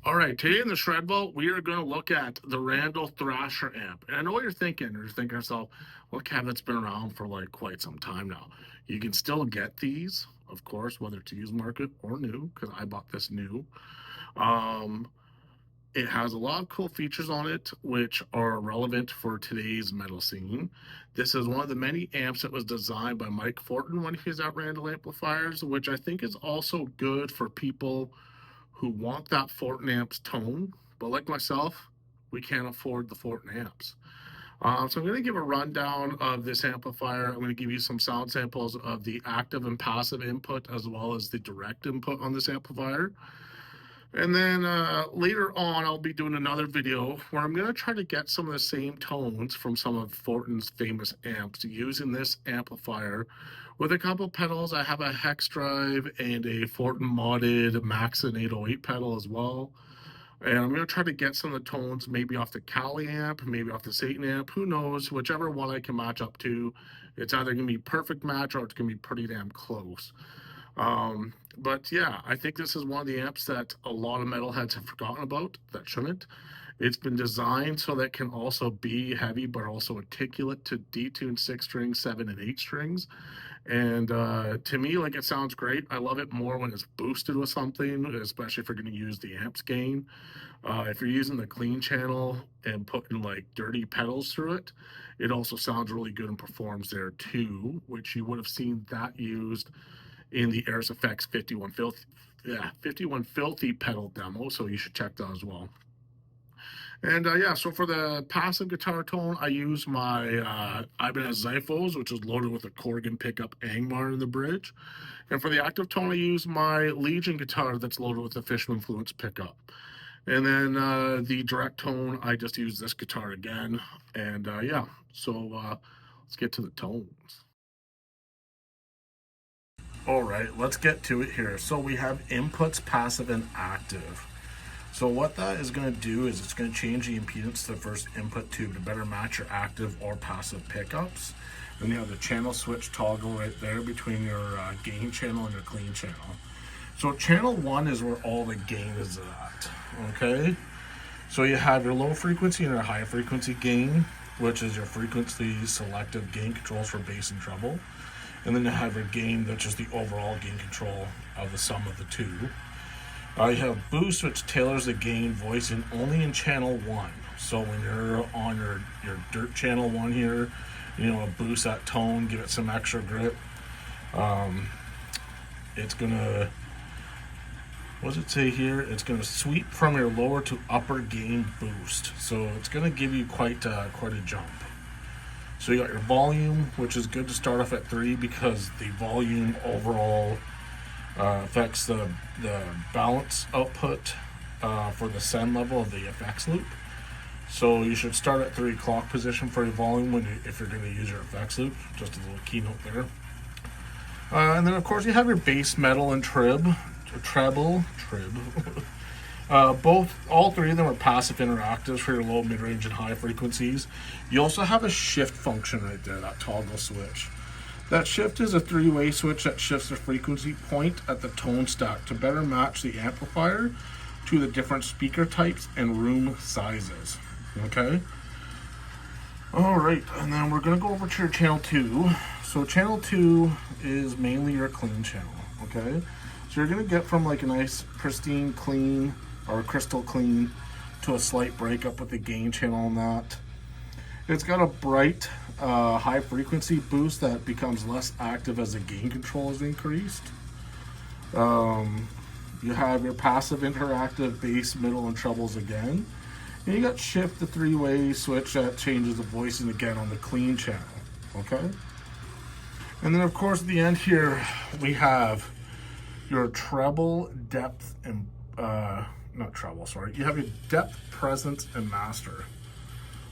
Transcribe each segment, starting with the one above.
All right, today in the Shred Vault, we are going to look at the Randall Thrasher amp. And I know what you're thinking. You're thinking to yourself, well, Kev, it's been around for like quite some time now. You can still get these, of course, whether it's used market or new, because I bought this new. Um, it has a lot of cool features on it, which are relevant for today's metal scene. This is one of the many amps that was designed by MikeFortin when he was at Randall Amplifiers, which I think is also good for people who want that Fortin amps tone, but like myself, we can't afford the Fortin amps. So I'm going to give a rundown of this amplifier. I'm going to give you some sound samples of the active and passive input as well as the direct input on this amplifier. And then later on, I'll be doing another video where I'm going to try to get some of the same tones from some of Fortin's famous amps using this amplifier with a couple pedals. I have a hex drive and a Fortin modded Maxon 808 pedal as well. And I'm going to try to get some of the tones maybe off the Kali amp, maybe off the Satan amp. Who knows? Whichever one I can match up to. It's either going to be perfect match or it's going to be pretty damn close. But yeah, I think this is one of the amps that a lot of metalheads have forgotten about that shouldn't. It's been designed so that it can also be heavy, but also articulate to detune 6 strings, 7 and 8 strings. And to me, like, it sounds great. I love it more when it's boosted with something, especially if you're going to use the amps gain. If you're using the clean channel and putting like dirty pedals through it, it also sounds really good and performs there too, which you would have seen that used in the Airs Effects 51 Filthy pedal demo, so you should check that as well. And yeah, so for the passive guitar tone, I use my Ibanez Zyphos, which is loaded with a Corgan pickup Angmar in the bridge. And for the active tone, I use my Legion guitar that's loaded with a Fishman Influence pickup. And then the direct tone, I just use this guitar again. And yeah, so let's get to the tones. All right, let's get to it here. So we have inputs, passive, and active. So what that is going to do is it's going to change the impedance to the first input tube to better match your active or passive pickups. Then you have the channel switch toggle right there between your gain channel and your clean channel. So channel 1 is where all the gain is at, okay? So you have your low frequency and your high frequency gain, which is your frequency selective gain controls for bass and treble. And then you have your gain, which is the overall gain control of the sum of the two. You have boost, which tailors the gain voicing only in channel 1. So when you're on your dirt channel 1 here, you know, boost that tone, give it some extra grip. It's gonna, what does it say here? It's gonna sweep from your lower to upper gain boost. So it's gonna give you quite a jump. So you got your volume, which is good to start off at 3 because the volume overall affects the balance output for the send level of the effects loop. So you should start at 3 o'clock position for your volume if you're going to use your effects loop. Just a little keynote there. And then of course you have your bass, metal, and treble. All three of them are passive interactives for your low, mid-range, and high frequencies. You also have a shift function right there, that toggle switch. That shift is a 3-way switch that shifts the frequency point at the tone stack to better match the amplifier to the different speaker types and room sizes. Okay? Alright, and then we're going to go over to your channel 2. So channel 2 is mainly your clean channel. Okay? So you're going to get from like a nice pristine clean or crystal clean to a slight breakup with the gain channel on that. It's got a bright high frequency boost that becomes less active as the gain control is increased. You have your passive interactive bass, middle, and trebles again. And you got shift, the 3-way switch that changes the voicing again on the clean channel. Okay? And then of course at the end here we have your treble, depth, and not treble, sorry. You have your depth, presence, and master.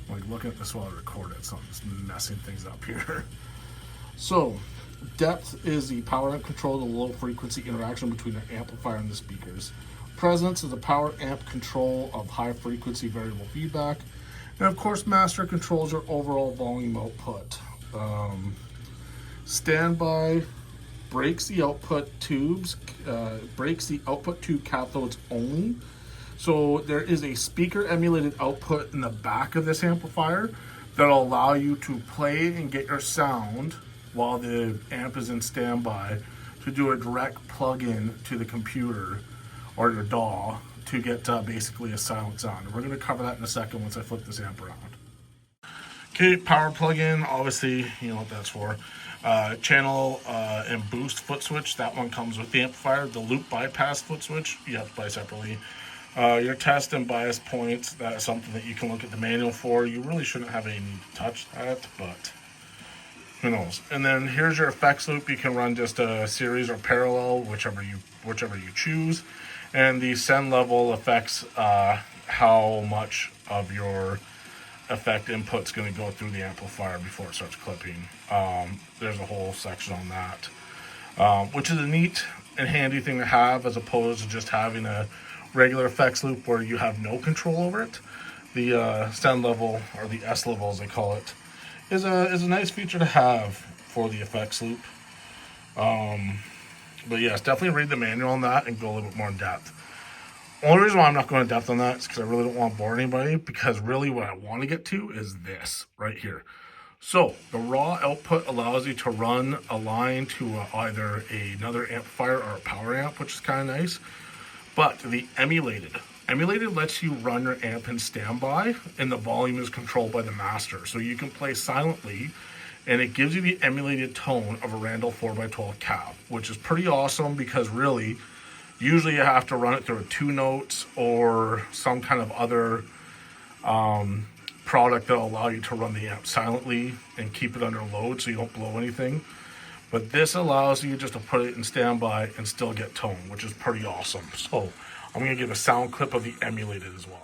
I'm like looking at this while I record it, so I'm just messing things up here. So, depth is the power amp control, the low frequency interaction between the amplifier and the speakers. Presence is the power amp control of high frequency variable feedback. And of course, master controls your overall volume output. Standby breaks the output tubes, breaks the output tube cathodes only. So there is a speaker emulated output in the back of this amplifier that'll allow you to play and get your sound while the amp is in standby, to do a direct plug-in to the computer or your DAW to get basically a silent sound. And we're going to cover that in a second once I flip this amp around. Okay, power plug-in, obviously, you know what that's for. Channel and boost foot switch, that one comes with the amplifier. The loop bypass foot switch, you have to buy separately. Your test and bias points, that is something that you can look at the manual for. You really shouldn't have any need to touch that, but who knows. And then here's your effects loop. You can run just a series or parallel, whichever you choose. And the send level affects how much of your effect input's going to go through the amplifier before it starts clipping. There's a whole section on that, which is a neat and handy thing to have, as opposed to just having a regular effects loop where you have no control over it. The send level, or the S level as they call it, is a nice feature to have for the effects loop. But yes, definitely read the manual on that and go a little bit more in depth. Only reason why I'm not going in depth on that is because I really don't want to bore anybody, because really what I want to get to is this right here. So the raw output allows you to run a line to either another amplifier or a power amp, which is kind of nice. But the emulated lets you run your amp in standby, and the volume is controlled by the master. So you can play silently, and it gives you the emulated tone of a Randall 4x12 cab, which is pretty awesome, because really, usually you have to run it through a 2 notes or some kind of other product that'll allow you to run the amp silently and keep it under load so you don't blow anything. But this allows you just to put it in standby and still get tone, which is pretty awesome. So I'm going to give a sound clip of the emulated as well.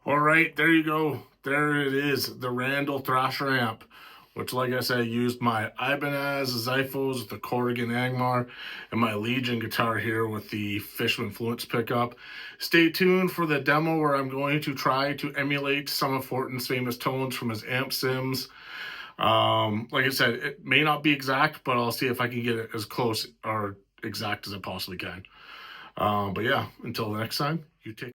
All right, there you go. There it is, the Randall Thrasher amp. which, like I said, I used my Ibanez Xiphos with the Corrigan Angmar and my Legion guitar here with the Fishman Fluence pickup. Stay tuned for the demo where I'm going to try to emulate some of Fortin's famous tones from his amp sims. Like I said, it may not be exact, but I'll see if I can get it as close or exact as I possibly can. But yeah, until the next time, you take